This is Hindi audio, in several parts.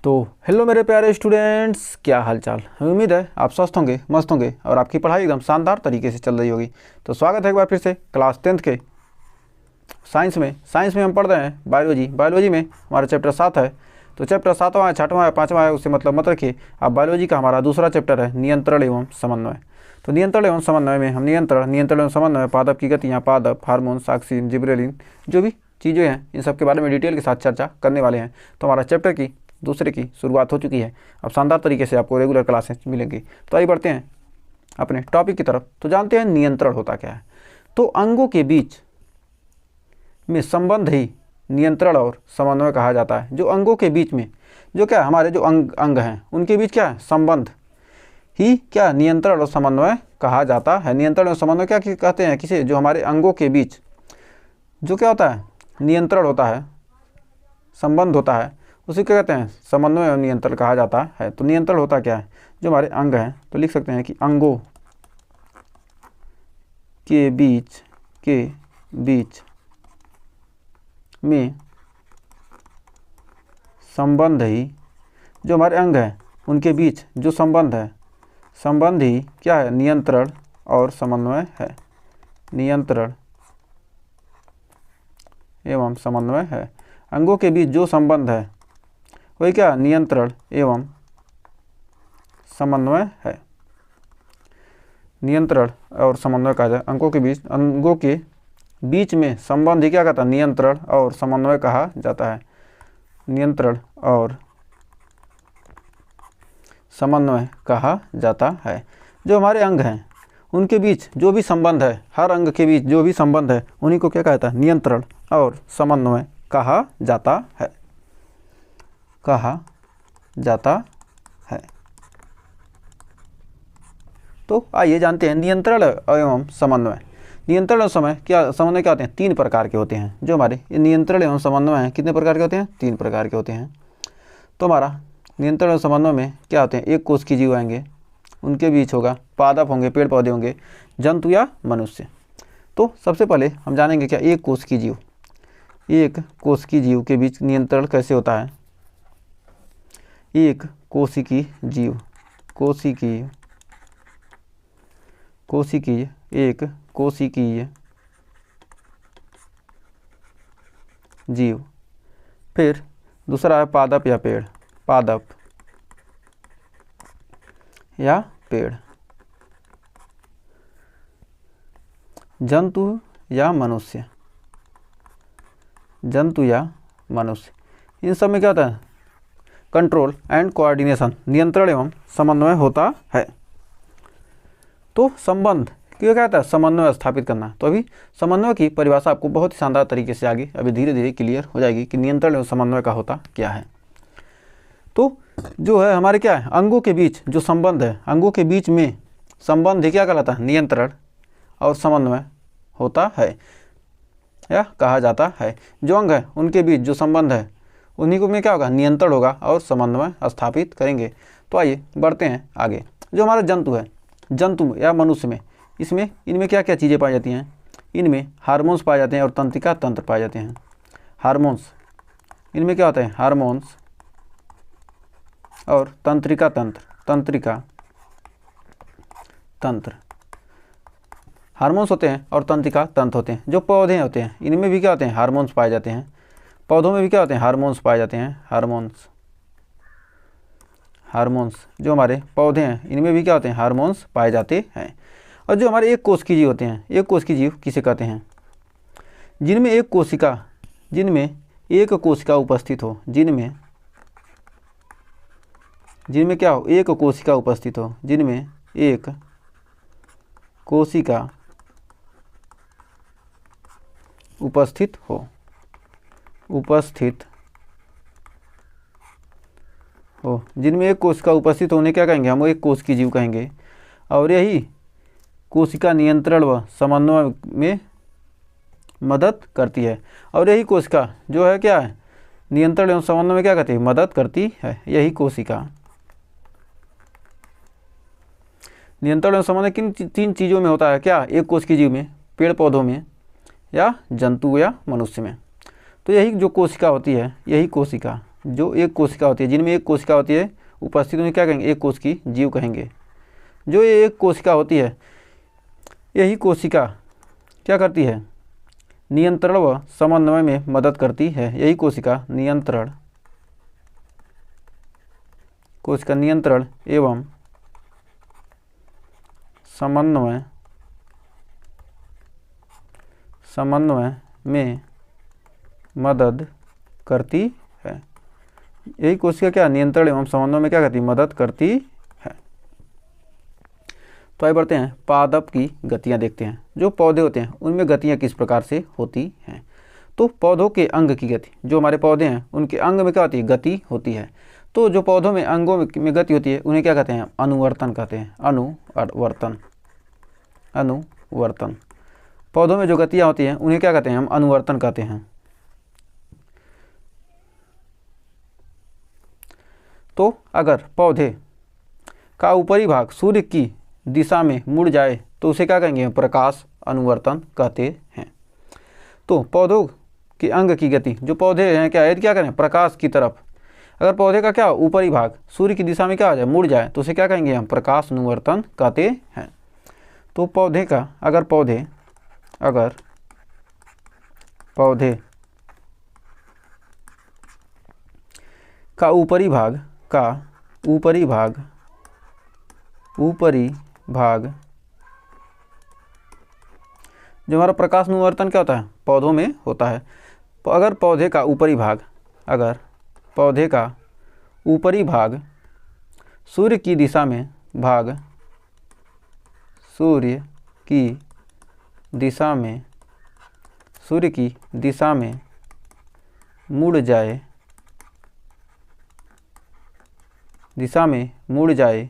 तो हेलो मेरे प्यारे स्टूडेंट्स, क्या हाल चाल। उम्मीद है आप स्वस्थ होंगे, मस्त होंगे और आपकी पढ़ाई एकदम शानदार तरीके से चल रही होगी। तो स्वागत है एक बार फिर से क्लास 10th के साइंस में हम पढ़ रहे हैं बायोलॉजी में हमारा चैप्टर 7 है। तो चैप्टर 7वां है, 6वां है, 5वां है, उससे मतलब मत रखिए। अब बायोलॉजी का हमारा दूसरा चैप्टर है नियंत्रण एवं समन्वय। तो नियंत्रण एवं समन्वय में हम नियंत्रण एवं समन्वय, पादप की गतियाँ, पादप, हार्मोन, ऑक्सीन, जिबरेलिन, जो भी चीज़ें हैं इन सब के बारे में डिटेल के साथ चर्चा करने वाले हैं। तो हमारा चैप्टर की दूसरे की शुरुआत हो चुकी है। अब शानदार तरीके से आपको रेगुलर क्लासेस मिलेंगी। तो आइए बढ़ते हैं अपने टॉपिक की तरफ। तो जानते हैं नियंत्रण होता क्या है। तो अंगों के बीच में संबंध ही नियंत्रण और समन्वय कहा जाता है। जो अंगों के बीच में जो क्या हमारे जो अंग हैं उनके बीच क्या है, संबंध ही क्या नियंत्रण और समन्वय कहा जाता है। नियंत्रण और समन्वय क्या कहते हैं, किसे जो हमारे अंगों के बीच जो क्या होता है, नियंत्रण होता है, संबंध होता है, उसे क्या कहते हैं, समन्वय और नियंत्रण कहा जाता है। तो नियंत्रण होता क्या है, जो हमारे अंग हैं। तो लिख सकते हैं कि अंगों के बीच में संबंध ही, जो हमारे अंग हैं उनके बीच जो संबंध है, संबंध ही क्या है, नियंत्रण और समन्वय है। नियंत्रण एवं समन्वय है। अंगों के बीच जो संबंध है वही क्या, नियंत्रण एवं समन्वय है। नियंत्रण और समन्वय कहा जाए। अंगों के बीच में संबंध ही क्या कहता है, नियंत्रण और समन्वय कहा जाता है। नियंत्रण और समन्वय कहा जाता है। जो हमारे अंग हैं उनके बीच जो भी संबंध है, हर अंग के बीच जो भी संबंध है उन्हीं को क्या कहता है, नियंत्रण और समन्वय कहा जाता है। तो आइए जानते हैं नियंत्रण एवं समन्वय। नियंत्रण और समन्वय क्या होते हैं, 3 प्रकार के होते हैं। जो हमारे नियंत्रण एवं समन्वय हैं कितने प्रकार के होते हैं, 3 प्रकार के होते हैं। तो हमारा नियंत्रण और समन्वय में क्या होते हैं, एक कोश की जीव आएंगे, उनके बीच होगा पादप होंगे, पेड़ पौधे होंगे, जंतु या मनुष्य। तो सबसे पहले हम जानेंगे क्या, एक कोश की जीव के बीच नियंत्रण कैसे होता है। एक कोशिकीय जीव। फिर दूसरा है पादप या पेड़, जंतु या मनुष्य। इन सब में क्या होता है, कंट्रोल एंड कोऑर्डिनेशन, नियंत्रण एवं समन्वय होता है। तो संबंध क्यों कहता है, समन्वय स्थापित करना। तो अभी समन्वय की परिभाषा आपको बहुत ही शानदार तरीके से आगे अभी धीरे धीरे क्लियर हो जाएगी कि नियंत्रण एवं समन्वय का होता क्या है। तो जो है हमारे क्या है, अंगों के बीच जो संबंध है, अंगों के बीच में संबंध ही क्या कहलाता है, नियंत्रण और समन्वय होता है या कहा जाता है। जो अंग है उनके बीच जो संबंध है उन्हीं को में क्या होगा, नियंत्रण होगा और समन्वय स्थापित करेंगे। तो आइए बढ़ते हैं आगे। जो हमारा जंतु है, जंतु या मनुष्य में इनमें क्या क्या चीज़ें पाई जाती हैं, इनमें हार्मोन्स पाए जाते हैं और तंत्रिका तंत्र पाए जाते हैं। हार्मोन्स, इनमें क्या होता है, हार्मोन्स और तंत्रिका तंत्र। हार्मोन्स होते हैं और तंत्रिका तंत्र होते हैं। जो पौधे होते हैं इनमें भी क्या होते हैं, हार्मोन्स पाए जाते हैं। पौधों में भी क्या होते हैं, हार्मोन्स पाए जाते हैं। हार्मोन्स जो हमारे पौधे हैं इनमें भी क्या होते हैं, हार्मोन्स पाए जाते हैं। और जो हमारे एक कोश की जीव होते हैं, एक कोश की जीव किसे कहते हैं, जिनमें एक कोशिका उपस्थित हो, जिनमें क्या हो, एक कोशिका उपस्थित हो, जिनमें एक कोशिका उपस्थित हो, जिनमें एक कोशिका उपस्थित होने क्या कहेंगे, हम एक कोश की जीव कहेंगे। और यही कोशिका नियंत्रण व समन्वय में मदद करती है। और यही कोशिका जो है क्या है, नियंत्रण एवं समन्वय में क्या करती है, मदद करती है। यही कोशिका नियंत्रण एवं समन्वय किन 3 चीज़ों में होता है क्या, एक कोश की जीव में, पेड़ पौधों में या जंतु या मनुष्य में। तो यही जो कोशिका होती है, यही कोशिका जो एक कोशिका होती है, जिनमें एक कोशिका होती है उपस्थित, उन्हें क्या कहेंगे? एक कोशिकी जीव कहेंगे। जो ये एक कोशिका होती है, यही कोशिका क्या करती है? नियंत्रण व समन्वय में मदद करती है। यही कोशिका नियंत्रण एवं समन्वय में मदद करती है। यही कोशिका क्या? नियंत्रण एवं समन्वय में क्या करती है? मदद करती है। तो आगे बढ़ते हैं, पादप की गतियां देखते हैं। जो पौधे होते हैं उनमें गतियां किस प्रकार से होती हैं? तो पौधों के अंग की गति, जो हमारे पौधे हैं उनके अंग में क्या होती है? गति होती है। तो जो पौधों में अंगों में गति होती है उन्हें क्या कहते हैं? अनुवर्तन कहते हैं। अनुवर्तन। पौधों में जो गतियाँ होती हैं उन्हें क्या कहते हैं? हम अनुवर्तन कहते हैं। तो अगर पौधे का ऊपरी भाग सूर्य की दिशा में मुड़ जाए तो उसे क्या कहेंगे? प्रकाश अनुवर्तन कहते हैं। तो पौधों के अंग की गति, जो पौधे हैं क्या, यदि क्या करें? प्रकाश की तरफ, अगर पौधे का क्या ऊपरी भाग सूर्य की दिशा में क्या आ जाए? मुड़ जाए तो उसे क्या कहेंगे? हम प्रकाश अनुवर्तन कहते हैं। तो पौधे का अगर पौधे का ऊपरी भाग जो हमारा प्रकाश अनुवर्तन क्या होता है? पौधों में होता है। अगर पौधे का ऊपरी भाग सूर्य की दिशा में मुड़ जाए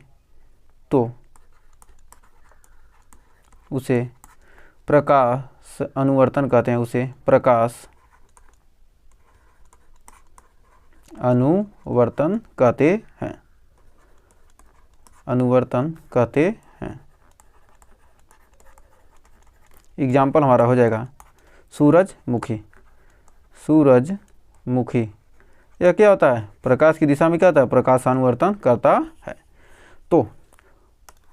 तो उसे प्रकाश अनुवर्तन कहते हैं। उसे प्रकाश अनुवर्तन कहते हैं। एग्जाम्पल हमारा हो जाएगा सूरजमुखी। यह क्या होता है? प्रकाश की दिशा में क्या होता है? प्रकाशानुवर्तन करता है। तो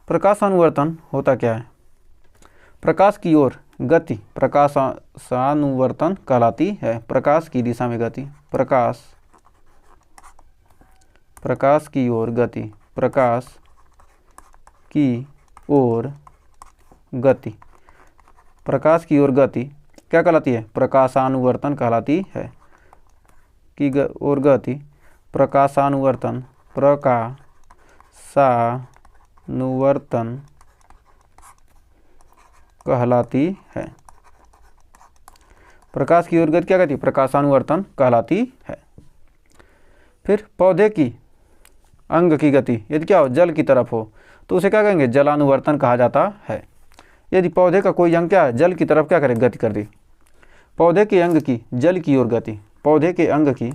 प्रकाशानुवर्तन होता क्या है? प्रकाश की ओर गति प्रकाशानुवर्तन कहलाती है। प्रकाश की दिशा में गति, प्रकाश की ओर गति क्या कहलाती है? प्रकाशानुवर्तन कहलाती है। की ओर गति प्रकाशानुवर्तन कहलाती है। प्रकाश की ओर गति क्या कहती है? प्रकाशानुवर्तन कहलाती है। फिर पौधे की अंग की गति यदि क्या हो? जल की तरफ हो तो उसे क्या कहेंगे? जलानुवर्तन कहा जाता है। यदि पौधे का कोई अंग क्या है? जल की तरफ क्या करे? गति कर दी। पौधे के अंग की जल की ओर गति, पौधे के अंग की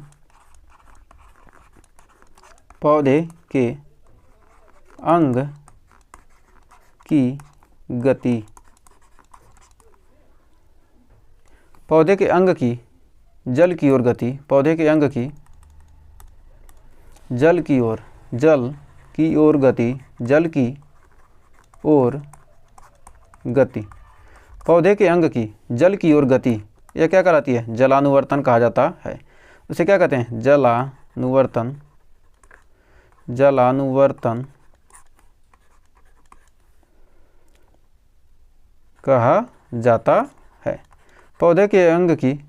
गति, पौधे के अंग की जल की ओर गति, पौधे के अंग की जल की ओर गति, पौधे के अंग की जल की ओर गति यह क्या कहलाती है? जलानुवर्तन कहा जाता है। उसे क्या कहते हैं? जलानुवर्तन कहा जाता है। पौधे के अंग की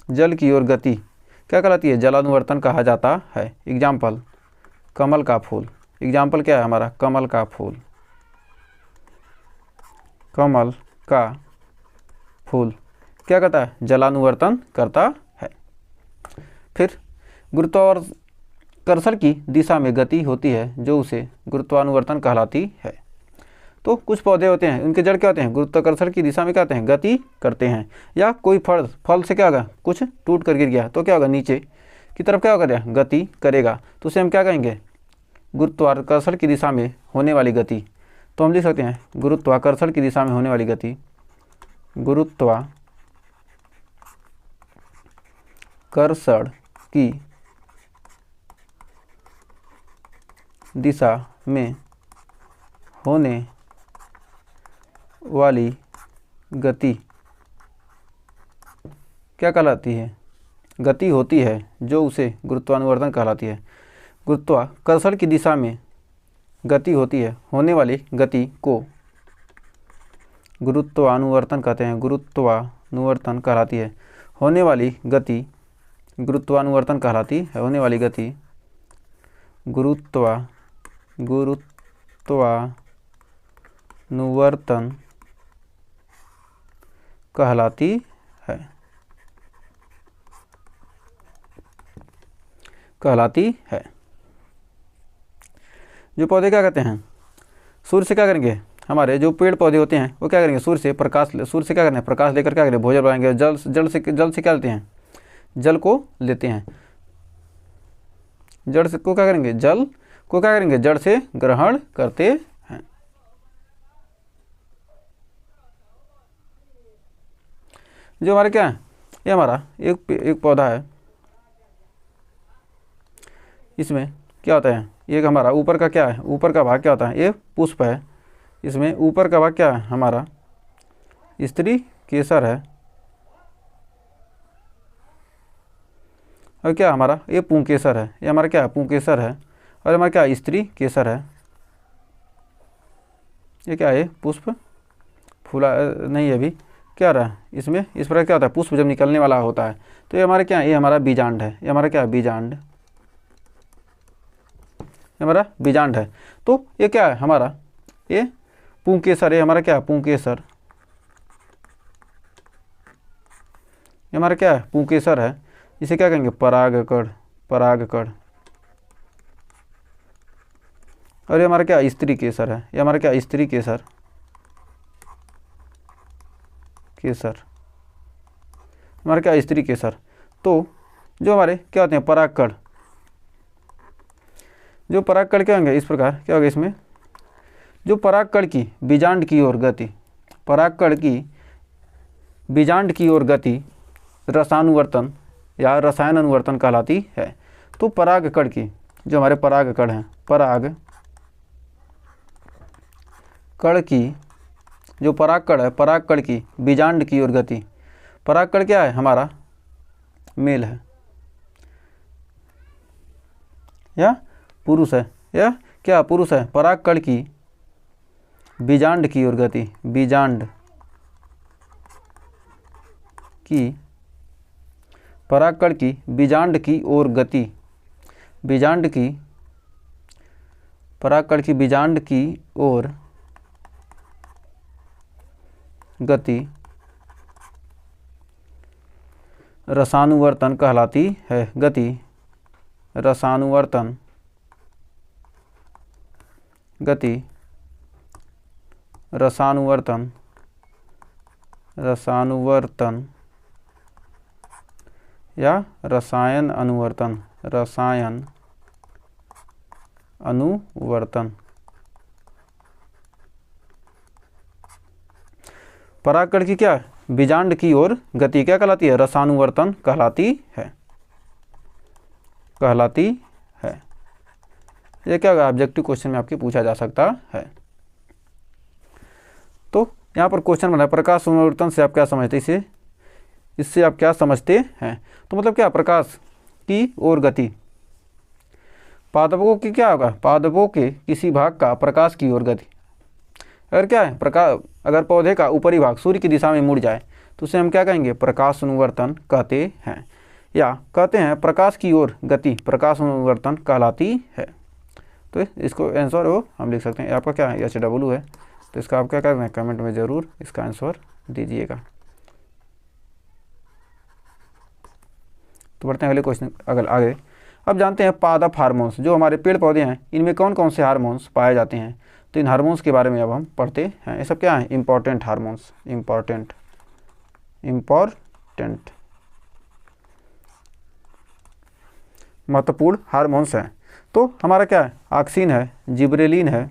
जल की ओर गति क्या कहलाती है? जलानुवर्तन कहा जाता है। एग्जाम्पल कमल का फूल। एग्जाम्पल क्या है हमारा? कमल का फूल। क्या करता है? जलानुवर्तन करता है। फिर गुरुत्वाकर्षण की दिशा में गति होती है जो उसे गुरुत्वानुवर्तन कहलाती है। तो कुछ पौधे होते हैं उनके जड़ क्या होते हैं? गुरुत्वाकर्षण की दिशा में क्या होते हैं? गति करते हैं। या कोई फल से क्या होगा? कुछ टूट कर गिर गया तो क्या होगा? नीचे की तरफ क्या होगा? गति करेगा। तो उसे हम क्या कहेंगे? गुरुत्वाकर्षण की दिशा में होने वाली गति। तो हम लिख सकते हैं गुरुत्वाकर्षण की दिशा में होने वाली गति गुरुत्वाकर्षण की दिशा में होने वाली गति क्या कहलाती है? गति होती है जो उसे गुरुत्वानुवर्तन कहलाती है। गुरुत्वाकर्षण की दिशा में गति होती है, होने वाली गति को गुरुत्वानुवर्तन कहते हैं। गुरुत्वानुवर्तन कहलाती है, होने वाली गति गुरुत्वानुवर्तन कहलाती है। होने वाली गति गुरुत्वानुवर्तन कहलाती है। जो पौधे क्या करते हैं, सूर्य से क्या करेंगे, हमारे जो पेड़ पौधे होते हैं वो क्या करेंगे, सूर्य से क्या करना है, प्रकाश लेकर क्या करेंगे, भोजन बनाएंगे। जल से क्या लेते हैं, जल को लेते हैं। जड़ से को क्या करेंगे, जल को क्या करेंगे, जड़ से ग्रहण करते हैं। जो हमारे क्या है, ये हमारा एक पौधा है, इसमें क्या होता है, एक हमारा ऊपर का क्या है, ऊपर का भाग क्या होता है, ये पुष्प है। इसमें ऊपर का भाग क्या है, हमारा स्त्री केसर है। और क्या हमारा ये पुंकेसर है, ये हमारा क्या है, पुंकेसर है। और हमारा क्या है, स्त्री केसर है। ये क्या है, पुष्प फूला नहीं है अभी, क्या रहा है इसमें, इस पर क्या होता है, पुष्प जब निकलने वाला होता है तो ये हमारे क्या है, ये हमारा बीजांड है। ये हमारा क्या है, बीजांड, हमारा बीजांड है। तो ये क्या है, हमारा ये पुंकेसर, ये हमारा क्या है, पुंकेसर, ये हमारा क्या है, पुंकेसर है। इसे क्या कहेंगे, परागकण। और ये हमारा क्या, स्त्री केसर है। ये हमारा क्या, स्त्री केसर, हमारा क्या, स्त्री केसर। तो जो हमारे क्या होते हैं, परागकण, जो परागकण क्या होंगे, इस प्रकार क्या होगा, इसमें जो परागकण की बीजांड की ओर गति, परागकण की बीजांड की ओर गति रसानुवर्तन या रसायन अनुवर्तन कहलाती है। तो परागकण की, जो हमारे परागकण हैं, परागकण की जो परागकण है, परागकण की बीजांड की ओर गति, परागकण क्या है, हमारा मेल है या पुरुष है, या क्या पुरुष है। परागकण की बीजांड की ओर गति, बीजांड की, परागकण की बीजांड की ओर गति, बीजांड की, परागकण की बीजांड की ओर गति रसानुवर्तन कहलाती है। गति रसानुवर्तन, गति रसानुवर्तन, रसानुवर्तन या रसायन अनुवर्तन, रसायन अनुवर्तन। परागकण की क्या, बीजांड की ओर गति क्या कहलाती है, रसानुवर्तन कहलाती है। ये क्या होगा, ऑब्जेक्टिव क्वेश्चन में आपके पूछा जा सकता है। तो यहाँ पर क्वेश्चन बना है, प्रकाश अनुवर्तन से आप क्या समझते हैं, इससे आप क्या समझते हैं। तो मतलब क्या, प्रकाश की ओर गति, पादपों की क्या होगा, पादपों के किसी भाग का प्रकाश की ओर गति। अगर क्या है, प्रकाश, अगर पौधे का ऊपरी भाग सूर्य की दिशा में मुड़ जाए तो उसे हम क्या कहेंगे, प्रकाश अनुवर्तन कहते हैं, या कहते हैं प्रकाश की ओर गति प्रकाश अनुवर्तन कहलाती है। तो इसको आंसर वो हम लिख सकते हैं। आपका क्या है, HW है, तो इसका आप क्या करना है, कमेंट में ज़रूर इसका आंसर दीजिएगा। तो बढ़ते हैं अगले क्वेश्चन आगे। अब जानते हैं पादप हार्मोन्स, जो हमारे पेड़ पौधे हैं इनमें कौन कौन से हार्मोन्स पाए जाते हैं। तो इन हार्मोन्स के बारे में अब हम पढ़ते हैं। ये सब क्या है, इंपॉर्टेंट हार्मोन्स, इंपॉर्टेंट महत्वपूर्ण हार्मोन्स हैं। तो हमारा क्या है, ऑक्सिन है, जिब्रेलिन है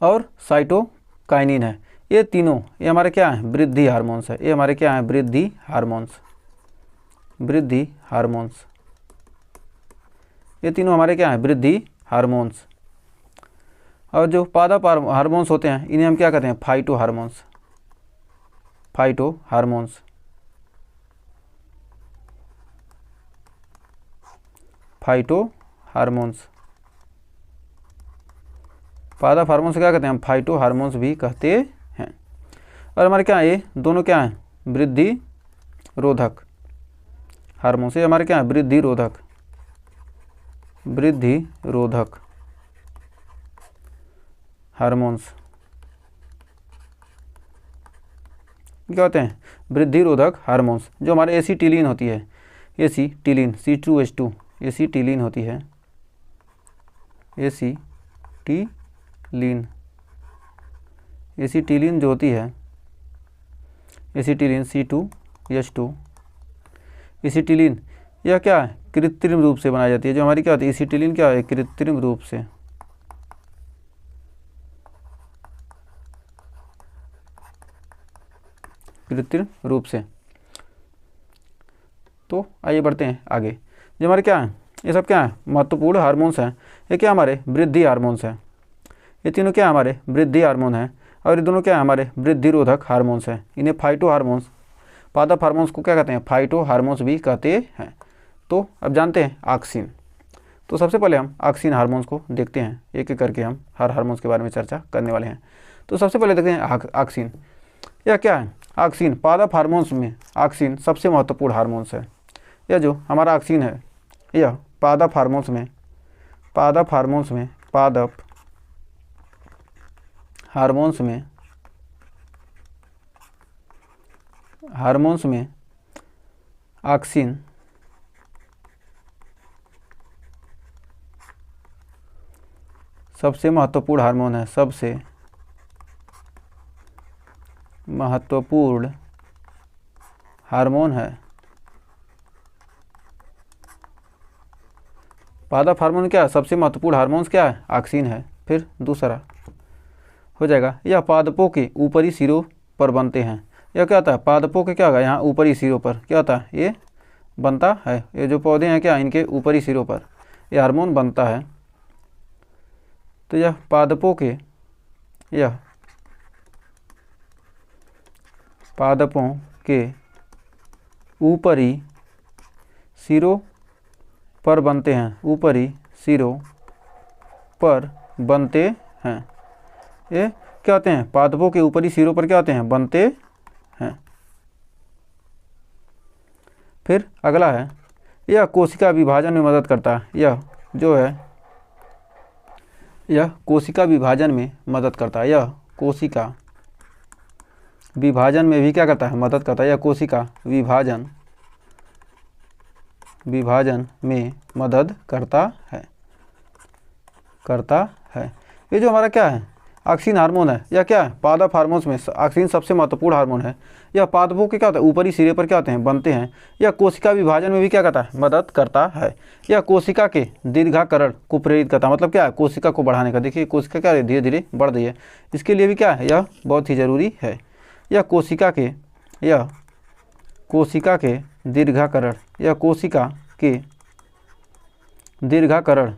और साइटोकाइनिन है। ये तीनों, ये हमारे क्या है, वृद्धि हार्मोन्स है। ये हमारे क्या है, वृद्धि हार्मोन्स। ये तीनों हमारे क्या है, वृद्धि हार्मोन्स। और जो पादप हार्मोन्स होते हैं इन्हें हम क्या कहते हैं? Phyto hormones. Phyto hormones. Phyto hormones. पादप हार्मोन्स क्या कहते हैं? हम फाइटो हार्मोन्स भी कहते हैं। और हमारे क्या है? ये दोनों क्या हैं? वृद्धि रोधक हार्मोन्स। ये हमारे क्या है? वृद्धि रोधक। वृद्धि रोधक हार्मोन्स क्या होते हैं? वृद्धि रोधक हार्मोन्स। जो हमारे एसिटिलीन होती है, एसिटिलीन C2H2 एसिटिलीन होती है, एसिटिलीन। एसिटिलीन जो होती है, एसिटिलीन C2H2 एसिटिलीन यह क्या है? कृत्रिम रूप से बनाई जाती है। जो हमारी क्या होती है? एसिटिलीन क्या है? कृत्रिम रूप से। कृत्रिम रूप से। तो आइए बढ़ते हैं आगे। जो हमारे क्या है? ये सब क्या है? महत्वपूर्ण हार्मोन्स हैं। ये क्या हमारे? वृद्धि हार्मोन्स हैं। ये तीनों क्या हमारे? वृद्धि हार्मोन हैं। और ये दोनों क्या है? हमारे वृद्धि रोधक हार्मोन्स हैं। इन्हें फाइटो हार्मोन्स, पादप हार्मोन्स को क्या कहते हैं? फाइटो हार्मोन्स भी कहते हैं। तो अब जानते हैं ऑक्सिन। तो सबसे पहले हम ऑक्सिन हार्मोन्स को देखते हैं, एक एक करके हम हर हार्मोन्स के बारे में चर्चा करने वाले हैं। तो सबसे पहले देखते हैं ऑक्सिन। यह क्या है? ऑक्सिन पादप हार्मोन्स में ऑक्सिन सबसे महत्वपूर्ण हार्मोन्स है। यह जो हमारा ऑक्सिन है यह पादप हार्मोन्स में, पादप हार्मोन्स में, पादप हार्मोन्स में, हार्मोन्स में ऑक्सिन सबसे महत्वपूर्ण हार्मोन है। सबसे महत्वपूर्ण हार्मोन है। पादप हार्मोन क्या है? सबसे महत्वपूर्ण हार्मोन्स क्या है? ऑक्सिन है। फिर दूसरा हो जाएगा, यह पादपों के ऊपरी सिरों पर बनते हैं। यह क्या होता है? पादपों के क्या होगा? यहाँ ऊपरी सिरों पर क्या होता है? ये बनता है। ये जो पौधे हैं क्या, इनके ऊपरी सिरों पर यह हार्मोन बनता है। तो यह पादपों के, यह पादपों के ऊपरी सिरों पर बनते हैं। ऊपरी सिरों पर बनते हैं। ये क्या होते हैं? पादपों के ऊपरी सिरों पर क्या होते हैं? बनते हैं। फिर अगला है, यह कोशिका विभाजन में मदद करता है। यह जो है, यह कोशिका विभाजन में मदद करता है। यह कोशिका विभाजन में भी क्या करता है? मदद करता है। यह कोशिका विभाजन में मदद करता है। ये जो हमारा क्या है? ऑक्सिन हार्मोन है। यह क्या है? पादप हार्मोन्स में ऑक्सिन सबसे महत्वपूर्ण हार्मोन है। यह पादपों के क्या होता है? ऊपरी सिरे पर क्या होते हैं? बनते हैं। यह कोशिका विभाजन में भी क्या करता है? मदद करता है। यह कोशिका के दीर्घाकरण को प्रेरित करता है। मतलब क्या है? कोशिका को बढ़ाने का। देखिए कोशिका क्या है? धीरे धीरे बढ़ रही है। इसके लिए भी क्या है? यह बहुत ही ज़रूरी है। यह कोशिका के दीर्घाकरण, यह कोशिका के दीर्घाकरण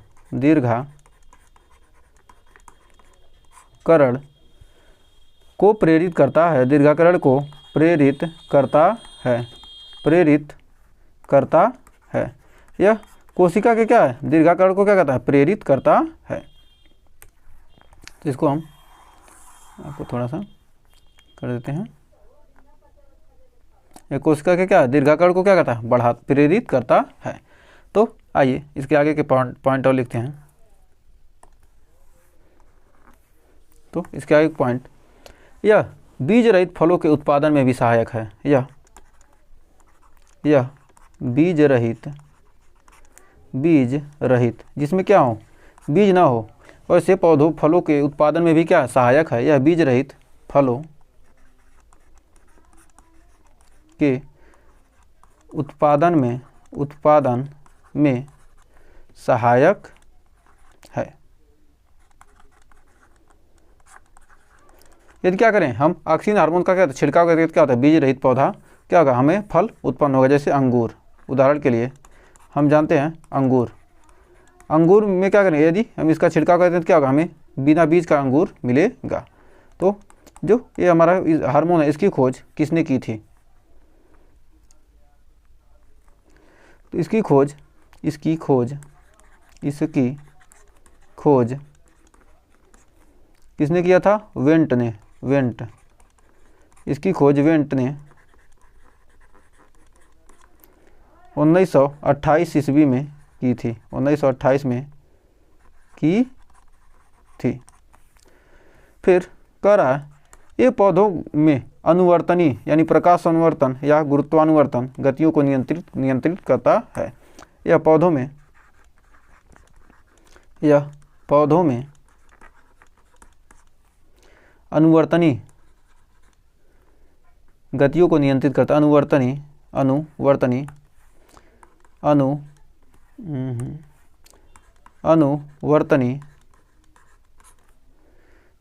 को प्रेरित करता है। दीर्घाकरण को प्रेरित करता है। यह कोशिका के क्या है? दीर्घाकरण को क्या करता है? प्रेरित करता है। तो इसको हम आपको थोड़ा सा कर देते हैं। यह कोशिका के क्या है? दीर्घाकरण को क्या करता है? प्रेरित करता है। तो आइए इसके आगे के पॉइंट और लिखते हैं। तो इसके आगे पॉइंट, यह बीज रहित फलों के उत्पादन में भी सहायक है। यह बीज रहित जिसमें क्या हो? बीज ना हो, वैसे पौधों फलों के उत्पादन में भी क्या सहायक है। यह बीज रहित फलों के उत्पादन में सहायक है। यदि क्या करें हम ऑक्सिन हार्मोन का क्या छिड़काव करके क्या होता है? बीज रहित पौधा क्या होगा? हमें फल उत्पन्न होगा। जैसे अंगूर, उदाहरण के लिए हम जानते हैं अंगूर में क्या करें, यदि हम इसका छिड़काव करते हैं तो क्या होगा, हमें बिना बीज का अंगूर मिलेगा। तो जो ये हमारा हार्मोन है इसकी खोज किसने की थी, तो इसकी खोज किसने किया था, वेंट ने। इसकी खोज वेंट ने 1928 ईस्वी में की थी, 1928 में की थी। फिर कह रहा है ये पौधों में अनुवर्तनी यानी प्रकाश अनुवर्तन या गुरुत्वानुवर्तन गतियों को नियंत्रित करता है। यह पौधों में अनुवर्तनी गतियों को नियंत्रित करता, अनुवर्तनी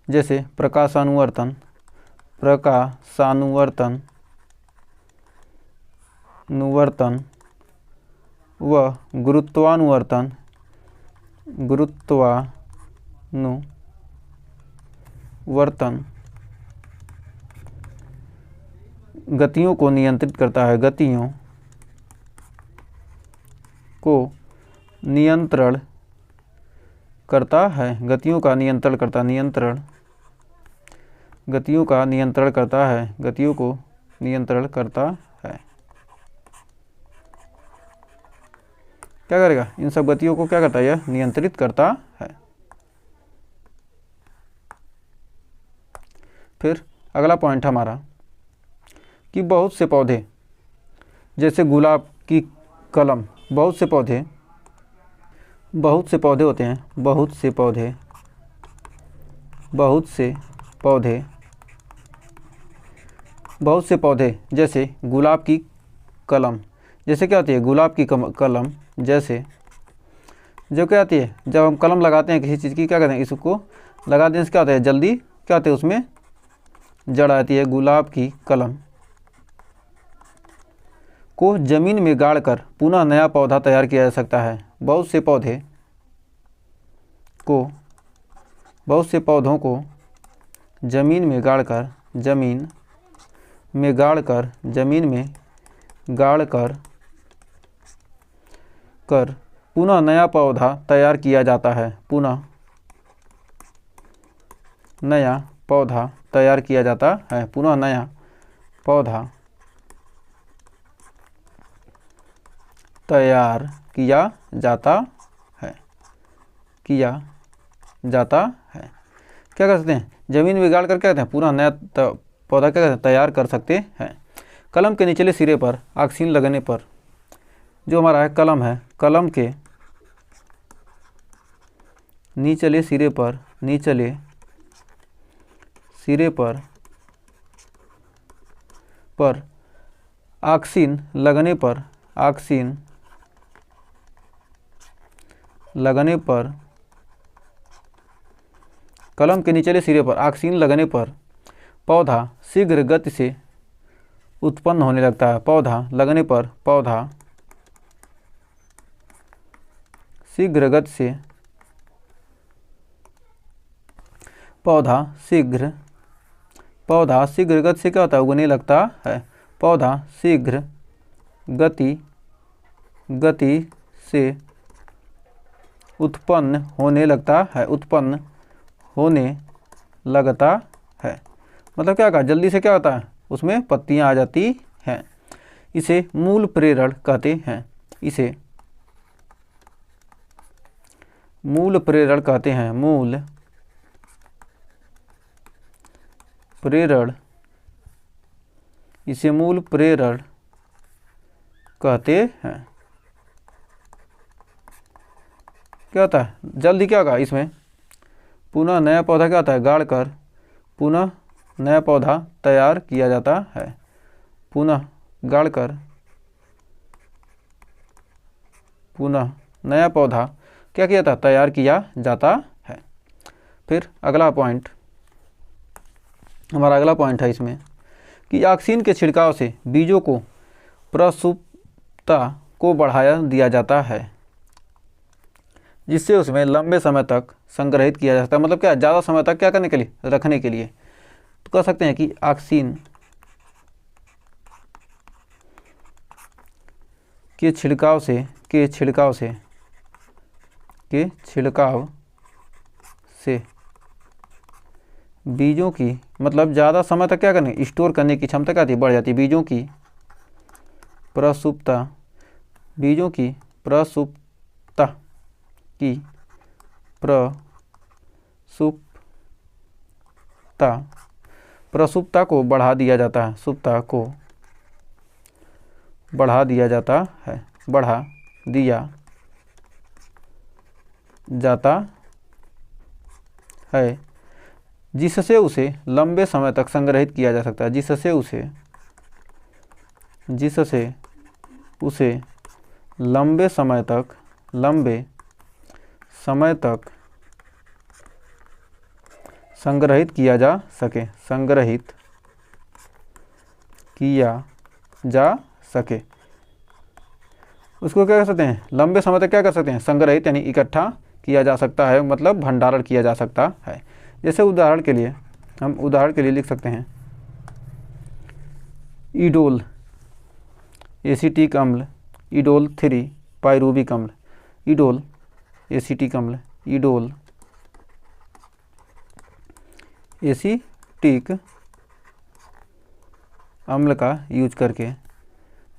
जैसे प्रकाशानुवर्तन व गुरुत्वानुवर्तन गतियों को नियंत्रित करता है, गतियों को नियंत्रण करता है, गतियों का नियंत्रण करता है। क्या करेगा, इन सब गतियों को क्या करता है, यह नियंत्रित करता है। फिर अगला पॉइंट हमारा कि बहुत से पौधे जैसे गुलाब की कलम, बहुत से पौधे होते हैं, बहुत से पौधे जैसे गुलाब की कलम, जैसे क्या होती है, गुलाब की कलम जैसे जो क्या आती है, जब हम कलम लगाते हैं किसी चीज़ की, क्या कहते हैं, इसको लगा देने से क्या होता है, जल्दी क्या होता है, उसमें जड़ आती है। गुलाब की कलम को जमीन में गाड़कर पुनः नया पौधा तैयार किया जा सकता है। बहुत से पौधों को जमीन में गाड़कर पुनः नया पौधा तैयार किया जाता है, पुनः नया पौधा तैयार किया जाता है। क्या कर सकते हैं, जमीन में गाड़ कर क्या कहते हैं, पूरा नया पौधा क्या कहते हैं, तैयार कर सकते हैं। कलम के निचले सिरे पर ऑक्सीन लगने पर, जो हमारा है कलम है, कलम के निचले सिरे पर ऑक्सीन लगने पर कलम के निचले सिरे पर ऑक्सीन लगने पर पौधा शीघ्र गति से उत्पन्न होने लगता है। पौधा शीघ्र गति से क्या होता है, उगने लगता है। पौधा शीघ्र गति से उत्पन्न होने लगता है। मतलब क्या कहा, जल्दी से क्या होता है, उसमें पत्तियां आ जाती हैं। इसे मूल प्रेरण कहते हैं। मूल प्रेरण कहते हैं। इसे मूल प्रेरण कहते हैं। क्या होता है, जल्दी क्या होगा, इसमें पुनः नया पौधा क्या होता है, गाड़कर पुनः नया पौधा तैयार किया जाता है। पुनः गाड़कर पुनः नया पौधा क्या किया था, तैयार किया जाता है। फिर अगला पॉइंट है इसमें कि ऑक्सीन के छिड़काव से बीजों को प्रसुप्ता को बढ़ाया दिया जाता है। जिससे उसमें लंबे समय तक संग्रहित किया जा सकता है। मतलब क्या, ज़्यादा समय तक क्या करने के लिए, रखने के लिए। तो कह सकते हैं कि ऑक्सीन के छिड़काव से बीजों की, मतलब ज़्यादा समय तक क्या करने, स्टोर करने की क्षमता क्या आती है, बढ़ जाती है। बीजों की प्रसुप्ता को बढ़ा दिया जाता है, सुप्ता को बढ़ा दिया जाता है, जिससे उसे लंबे समय तक संग्रहित किया जा सकता है, जिससे उसे लंबे समय तक संग्रहित किया जा सके। उसको क्या कर सकते हैं, लंबे समय तक क्या कर सकते हैं, संग्रहित यानी इकट्ठा किया जा सकता है, मतलब भंडारण किया जा सकता है। जैसे उदाहरण के लिए लिख सकते हैं ईडोल एसीटिक अम्ल, ईडोल 3 पाइरूविक अम्ल, ईडोल एसीटिक अम्ल, ईडोल एसीटिक अम्ल का यूज करके,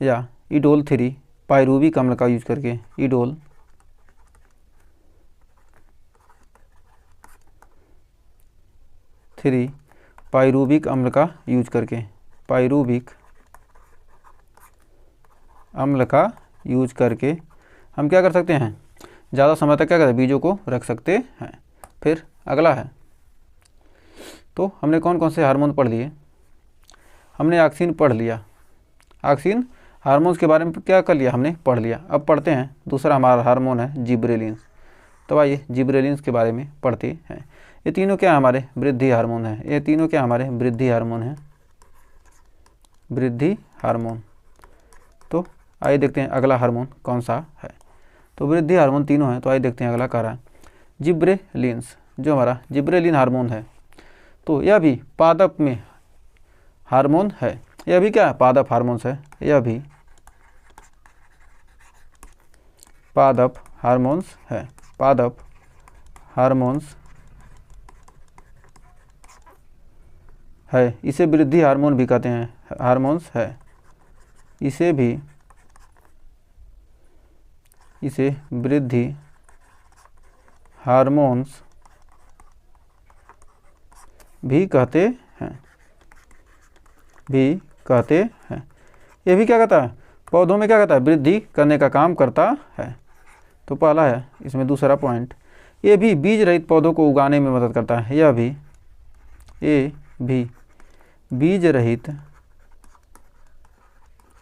या ईडोल 3 पाइरूविक अम्ल का यूज करके, ईडोल 3 पाइरूविक अम्ल का यूज करके, पाइरूविक अम्ल का यूज करके हम क्या कर सकते हैं, ज़्यादा समय तक क्या करते हैं, बीजों को रख सकते हैं। फिर अगला है, तो हमने कौन कौन से हार्मोन पढ़ लिए, हमने ऑक्सीन पढ़ लिया, ऑक्सीन हार्मोन्स के बारे में क्या कर लिया, हमने पढ़ लिया। अब पढ़ते हैं दूसरा हमारा हार्मोन है जिब्रेलिन्स। तो आइए जिब्रेलिन्स के बारे में पढ़ते हैं। ये तीनों क्या हमारे वृद्धि हार्मोन हैं, ये तीनों क्या हमारे वृद्धि हार्मोन हैं, वृद्धि हार्मोन। तो आइए देखते हैं अगला हार्मोन कौन सा है। तो वृद्धि हार्मोन तीनों हैं, तो आइए देखते हैं अगला कह रहा है जिब्रेलिन्स, जो हमारा जिब्रेलिन हार्मोन है। तो यह भी पादप में हार्मोन है, यह भी क्या है, पादप हार्मोन्स है, यह भी पादप हार्मोन्स है, पादप हार्मोन्स है। इसे वृद्धि हार्मोन भी कहते हैं, हार्मोन्स है, इसे वृद्धि हार्मोन्स भी कहते हैं, ये भी क्या कहता है, पौधों में क्या कहता है, वृद्धि करने का काम करता है। तो पहला है इसमें दूसरा पॉइंट, ये भी बीज रहित पौधों को उगाने में मदद करता है, ये भी बीज रहित,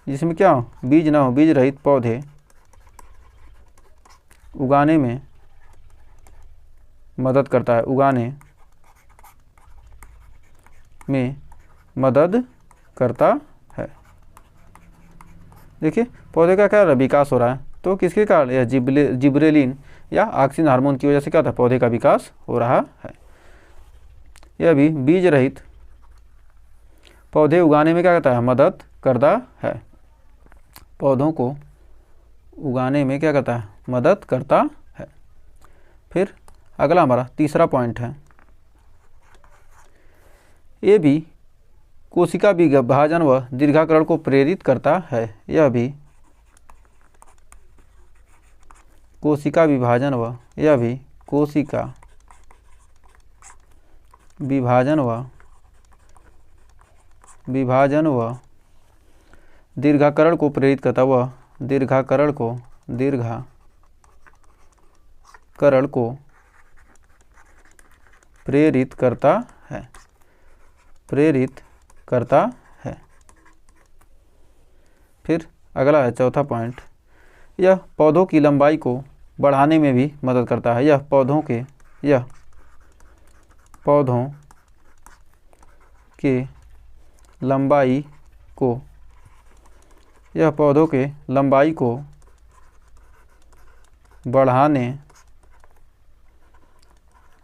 जिसमें क्या हो, बीज ना हो, बीज रहित पौधे उगाने में मदद करता है, उगाने में मदद करता है। देखिए पौधे का क्या विकास हो रहा है, तो किसके कारण, यह जिब्रेलिन या ऑक्सीन हार्मोन की वजह से क्या होता है, पौधे का विकास हो रहा है। यह भी बीज रहित पौधे उगाने में क्या करता है, मदद करता है, पौधों को उगाने में क्या करता है, मदद करता है। फिर अगला हमारा तीसरा पॉइंट है, ये भी कोशिका विभाजन व दीर्घाकरण को प्रेरित करता है, यह भी कोशिका विभाजन व दीर्घाकरण को प्रेरित करता, वह दीर्घाकरण को प्रेरित करता है, फिर अगला है चौथा पॉइंट, यह पौधों की लंबाई को बढ़ाने में भी मदद करता है, यह पौधों के लंबाई को बढ़ाने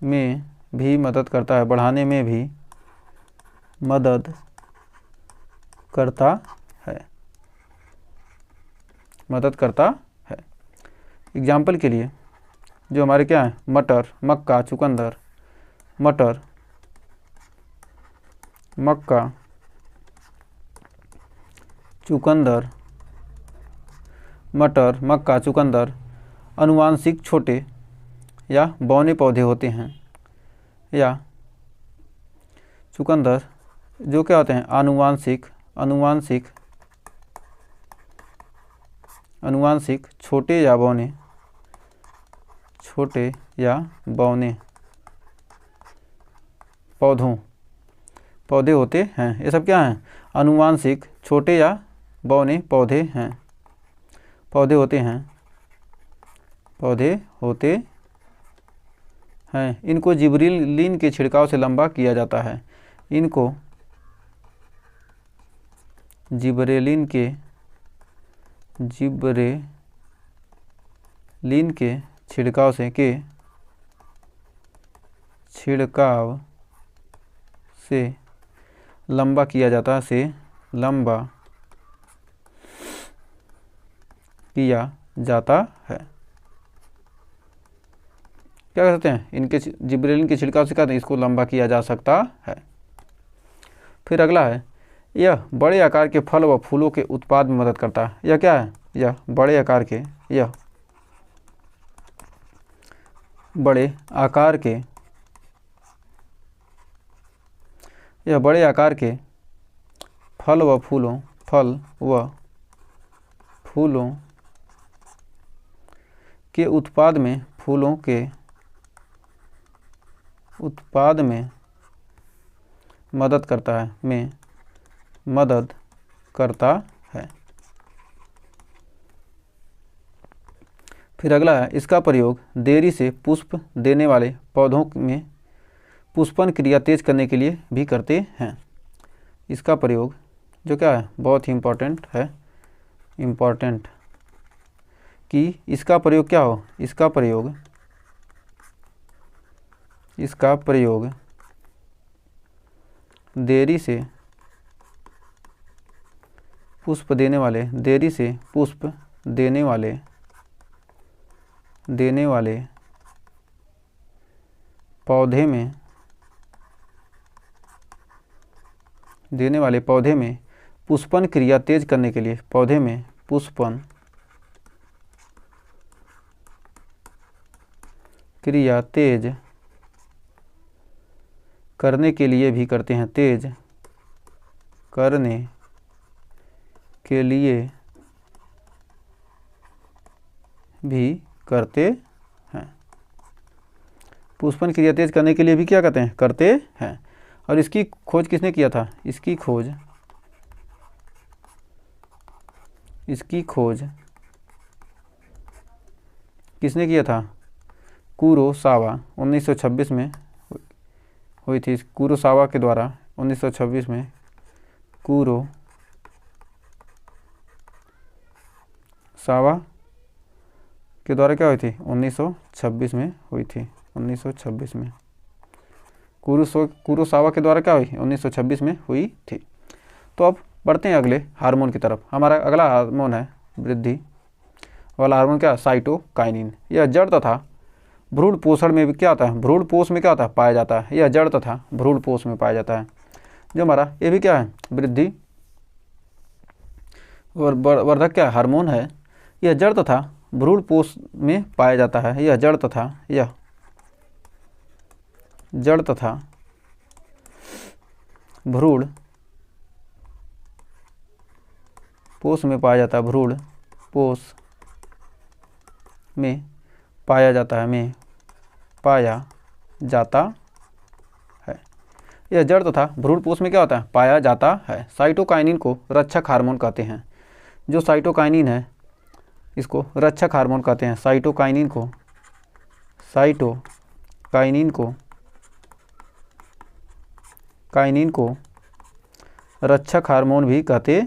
में भी मदद करता है, बढ़ाने में भी मदद करता है, मदद करता है। एग्जाम्पल के लिए जो हमारे क्या है, मटर, मक्का, चुकंदर, मटर, मक्का, चुकंदर, मटर, मक्का, चुकंदर अनुवांशिक छोटे या बौने पौधे होते हैं, या चुकंदर जो क्या होते हैं, आनुवांशिक, अनुवांशिक, अनुवांशिक छोटे या बौने, छोटे या बौने पौधे होते हैं। ये सब क्या हैं, आनुवांशिक छोटे या बौने पौधे हैं, पौधे होते हैं, पौधे होते हैं। इनको जिबरेलिन के छिड़काव से लंबा किया जाता है, इनको जिबरेलिन के छिड़काव से लंबा किया जाता है, लंबा किया जाता है। क्या कहते हैं, इनके जिबरेलिन के छिड़काव से कहते हैं इसको लंबा किया जा सकता है। फिर अगला है, यह बड़े आकार के फल व फूलों के उत्पाद में मदद करता है। यह क्या है, यह बड़े आकार के, यह बड़े आकार के, यह बड़े आकार के फल व फूलों के उत्पाद में, फूलों के उत्पाद में मदद करता है, में मदद करता है। फिर अगला है, इसका प्रयोग देरी से पुष्प देने वाले पौधों में पुष्पन क्रिया तेज करने के लिए भी करते हैं। इसका प्रयोग जो क्या है, बहुत ही इम्पोर्टेंट है, इम्पोर्टेंट कि इसका प्रयोग क्या हो, इसका प्रयोग देरी से पुष्प देने वाले, देरी से पुष्प देने वाले पौधे में पुष्पन क्रिया तेज करने के लिए, पौधे में पुष्पन क्रिया तेज करने के लिए भी करते हैं, तेज करने के लिए भी करते हैं। पुष्पन क्रिया तेज करने के लिए भी क्या करते हैं, करते हैं। और इसकी खोज किसने किया था, इसकी खोज किसने किया था, कुरोसावा 1926 में हुई थी। कुरोसावा के द्वारा 1926 में, कुरोसावा के द्वारा क्या हुई थी, 1926 में हुई थी, 1926 में कुरोसावा के द्वारा क्या हुई, 1926 में हुई थी। तो अब बढ़ते हैं अगले हार्मोन की तरफ। हमारा अगला हार्मोन है वृद्धि वाला हार्मोन, क्या, साइटोकाइनिन। यह जड़ तथा भ्रूण पोषण में भी क्या होता है, भ्रूण पोष में क्या होता है, पाया जाता है। यह जड़ तथा भ्रूण पोष में पाया जाता है। जो हमारा ये भी क्या है, वृद्धि वर्धक क्या हार्मोन है। यह जड़ तथा भ्रूण पोष में पाया जाता है। यह जड़ तथा भ्रूण पोष में पाया जाता है, भ्रूण पोष में पाया जाता है, यह जड़ तथा भ्रूण पोष में क्या होता है, पाया जाता है। साइटोकाइनिन को रक्षक हार्मोन कहते हैं। जो साइटोकाइनिन है इसको रक्षक हार्मोन कहते हैं। साइटोकाइनिन को रक्षक हार्मोन भी कहते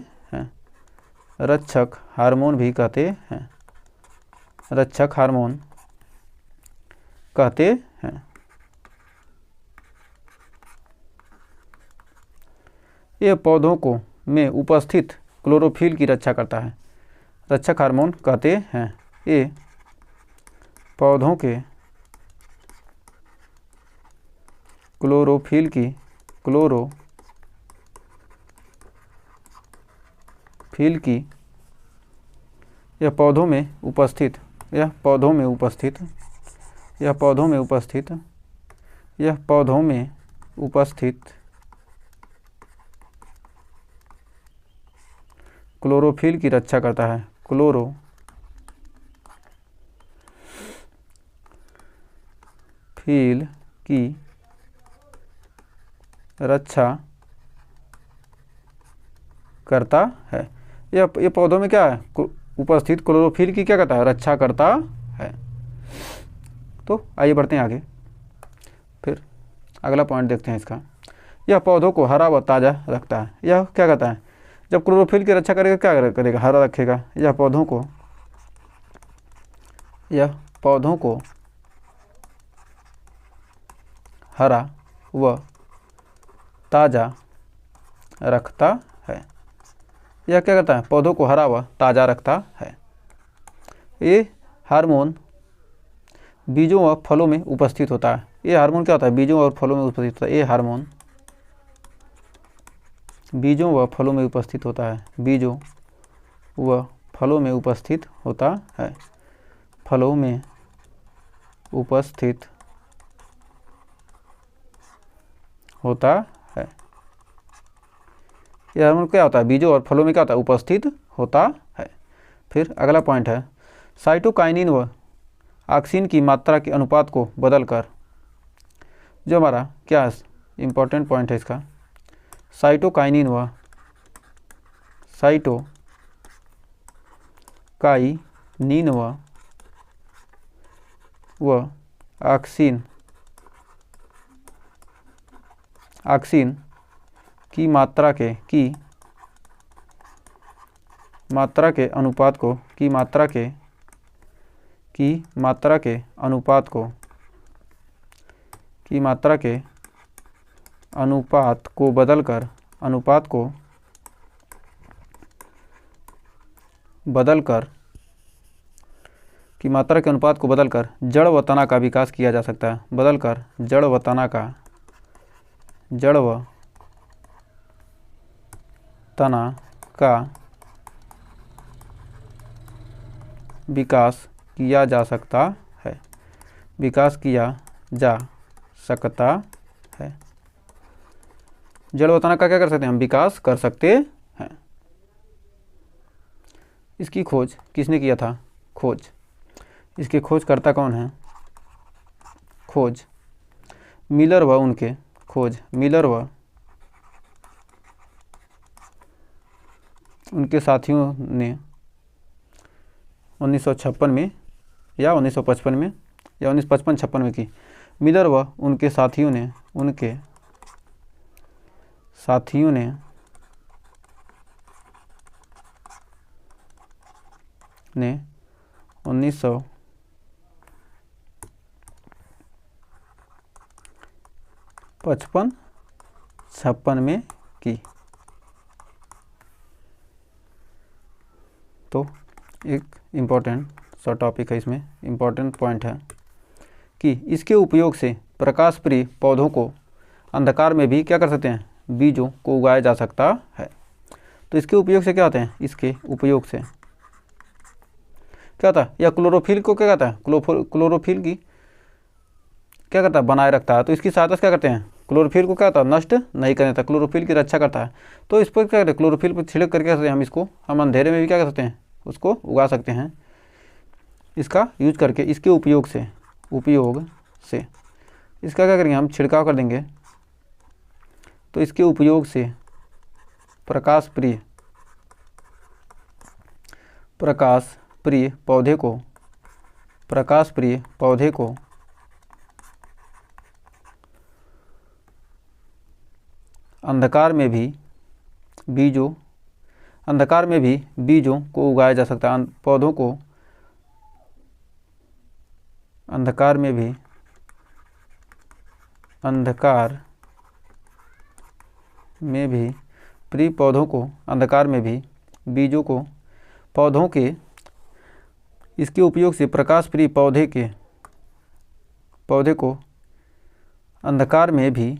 हैं, रक्षक हार्मोन कहते हैं। ये पौधों को में उपस्थित क्लोरोफिल की रक्षा करता है, रक्षक हार्मोन कहते हैं। ये पौधों के क्लोरोफिल की यह पौधों में उपस्थित क्लोरोफिल की रक्षा करता है, क्लोरोफिल की रक्षा करता है। यह पौधों में क्या है, उपस्थित क्लोरोफिल की क्या करता है, रक्षा करता है। तो आइए बढ़ते हैं आगे, फिर अगला पॉइंट देखते हैं इसका। यह पौधों को हरा व ताज़ा रखता है। यह क्या करता है, जब क्लोरोफिल की रक्षा करेगा क्या करेगा, हरा रखेगा। यह पौधों को हरा व ताज़ा रखता है। यह क्या करता है, पौधों को हरा व ताज़ा रखता है। ये हार्मोन बीजों व फलों में उपस्थित होता है। ये हार्मोन क्या होता है, बीजों और फलों में उपस्थित होता है। ये हार्मोन बीजों व फलों में उपस्थित होता है, बीजों व फलों में उपस्थित होता है, फलों में उपस्थित होता है। यह हार्मोन क्या होता है, बीजों और फलों में क्या होता है, उपस्थित होता है। फिर अगला पॉइंट है, साइटोकाइनिन व ऑक्सिन की मात्रा के अनुपात को बदलकर, जो हमारा क्या इंपॉर्टेंट पॉइंट है इसका, साइटोकाइनिन व ऑक्सिन की मात्रा के अनुपात को बदलकर जड़ व तना का विकास किया जा सकता है। बदलकर जड़ व तना का विकास किया जा सकता है। जड़ व तना का क्या कर सकते हैं, हम विकास कर सकते हैं। इसकी खोज किसने किया था, इसके खोजकर्ता कौन है, मिलर व उनके साथियों ने 1956 में या 1955 में या 1955-56 में की। मिलर व उनके साथियों ने 1955-56 में की। तो एक इम्पॉर्टेंट सा टॉपिक है, इसमें इम्पॉर्टेंट पॉइंट है कि इसके उपयोग से प्रकाश प्रिय पौधों को अंधकार में भी क्या कर सकते हैं, बीजों को उगाया जा सकता है। तो इसके उपयोग से क्या होते हैं, इसके उपयोग से क्या होता है, या क्लोरोफिल को क्या कहता है, क्लोरोफिल की क्या करता है, बनाए रखता है। तो इसकी सहायता से क्या करते हैं, क्लोरोफिल को क्या होता है, नष्ट नहीं करने देता, क्लोरोफिल की रक्षा करता है। तो इस पर क्या करते हैं, क्लोरोफिल पर छिड़क करके सकते हैं हम अंधेरे में भी क्या कर सकते हैं, उसको उगा सकते हैं। इसका यूज करके इसके उपयोग से इसका क्या करेंगे, हम छिड़काव कर देंगे। तो इसके उपयोग से प्रकाश प्रिय पौधे को अंधकार में भी बीजों को उगाया जा सकता है। पौधों को अंधकार में भी प्री पौधों को अंधकार में भी बीजों को पौधों के इसके उपयोग से प्रकाश प्रिय पौधे को अंधकार में भी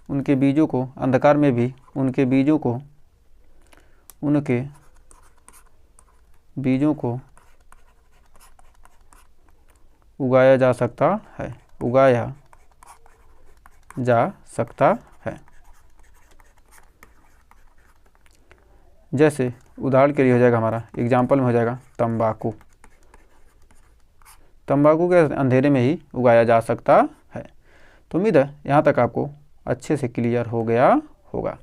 उनके बीजों को अंधकार में भी उनके बीजों को उगाया जा सकता है। जैसे उदाहरण के लिए हो जाएगा, हमारा एग्जाम्पल में हो जाएगा तंबाकू के अंधेरे में ही उगाया जा सकता है। तो उम्मीद है यहाँ तक आपको अच्छे से क्लियर हो गया होगा।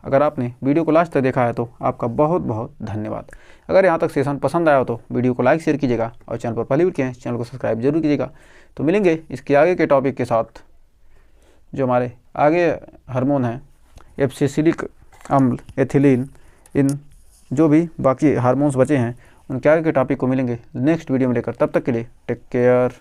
अगर आपने वीडियो को लास्ट तक देखा है तो आपका बहुत बहुत धन्यवाद। अगर यहाँ तक सेशन पसंद आया हो तो वीडियो को लाइक शेयर कीजिएगा और चैनल पर पहली बार किए हैं चैनल को सब्सक्राइब जरूर कीजिएगा। तो मिलेंगे इसके आगे के टॉपिक के साथ, जो हमारे आगे हार्मोन हैं एब्सिसिलिक अम्ल, एथिलीन, इन जो भी बाकी हार्मोन्स बचे हैं उनके आगे के टॉपिक को मिलेंगे नेक्स्ट वीडियो में लेकर। तब तक के लिए टेक केयर।